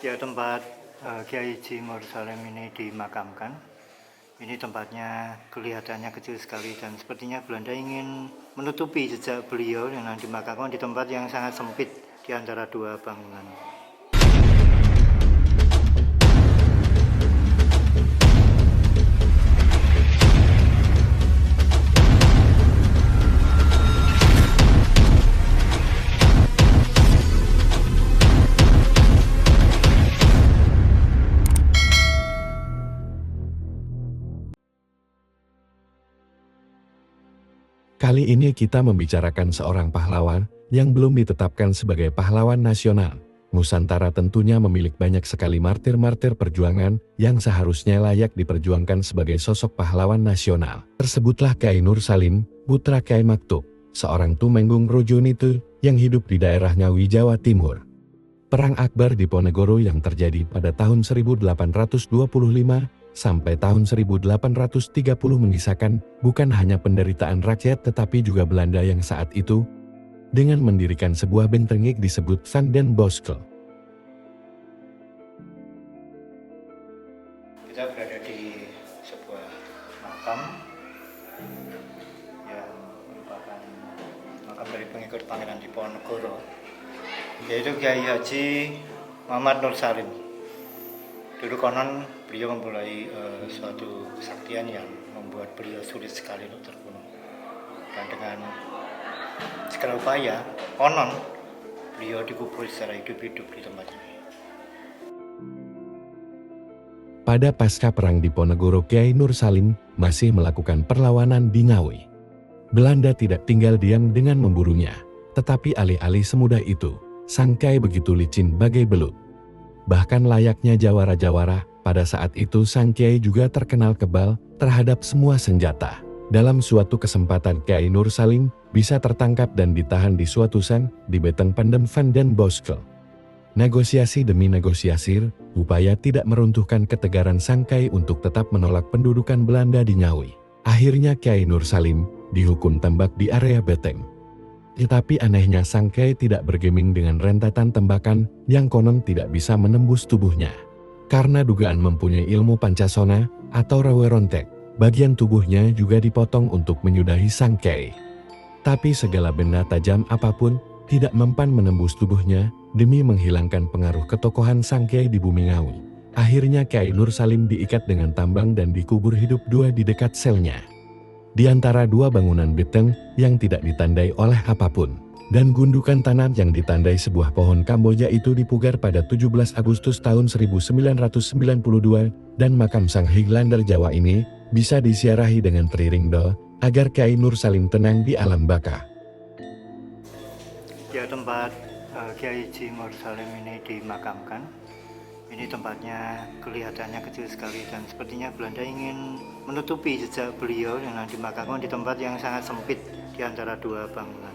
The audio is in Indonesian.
Ya, tempat Kiai Haji Nur Salim ini dimakamkan. Ini tempatnya kelihatannya kecil sekali dan sepertinya Belanda ingin menutupi jejak beliau dengan dimakamkan di tempat yang sangat sempit di antara dua bangunan. Kali ini kita membicarakan seorang pahlawan yang belum ditetapkan sebagai pahlawan nasional. Nusantara tentunya memiliki banyak sekali martir-martir perjuangan yang seharusnya layak diperjuangkan sebagai sosok pahlawan nasional. Tersebutlah Kiai Nur Salim, putra Kiai Maktub, seorang Tumenggung Rojonitu yang hidup di daerah Ngawi, Jawa Timur. Perang Akbar di Ponegoro yang terjadi pada tahun 1825 sampai tahun 1830 mengisahkan bukan hanya penderitaan rakyat tetapi juga Belanda yang saat itu dengan mendirikan sebuah benteng yang disebut Van den Boschel. Kita berada di sebuah makam yang merupakan makam dari pengikut Pangeran Diponegoro, yaitu Kiai Haji Muhammad Nur Salim. Dulu konon beliau memulai suatu kesaktian yang membuat beliau sulit sekali untuk terbunuh. Dan dengan segala upaya, konon beliau dikubur secara hidup-hidup di tempat ini. Pada pasca perang Diponegoro, Kiai Nur Salim masih melakukan perlawanan di Ngawi. Belanda tidak tinggal diam dengan memburunya, tetapi alih-alih semudah itu, sang Kiai begitu licin bagai belut. Bahkan layaknya jawara-jawara, pada saat itu sang Kiai juga terkenal kebal terhadap semua senjata. Dalam suatu kesempatan Kiai Nur Salim bisa tertangkap dan ditahan di suatu sang di Beteng Pandem Van den Boschel. Negosiasi demi negosiasi, upaya tidak meruntuhkan ketegaran sang Kiai untuk tetap menolak pendudukan Belanda di Ngawi. Akhirnya Kiai Nur Salim dihukum tembak di area Beteng. Tetapi anehnya sang Kiai tidak bergeming dengan rentetan tembakan yang konon tidak bisa menembus tubuhnya. Karena dugaan mempunyai ilmu Pancasona atau Rawerontek, bagian tubuhnya juga dipotong untuk menyudahi sang Kiai. Tapi segala benda tajam apapun tidak mempan menembus tubuhnya demi menghilangkan pengaruh ketokohan sang Kiai di bumi Ngawi. Akhirnya Kiai Nur Salim diikat dengan tambang dan dikubur hidup dua di dekat selnya. Di antara dua bangunan beteng yang tidak ditandai oleh apapun. Dan gundukan tanah yang ditandai sebuah pohon Kamboja itu dipugar pada 17 Agustus tahun 1992 dan makam sang Highlander Jawa ini bisa disiarahi dengan teriring do agar Kiai Nur Salim tenang di alam baka. Ya, tempat Kiai Haji Nur Salim ini dimakamkan. Ini tempatnya kelihatannya kecil sekali dan sepertinya Belanda ingin menutupi jejak beliau dengan dimakamkan di tempat yang sangat sempit di antara dua bangunan.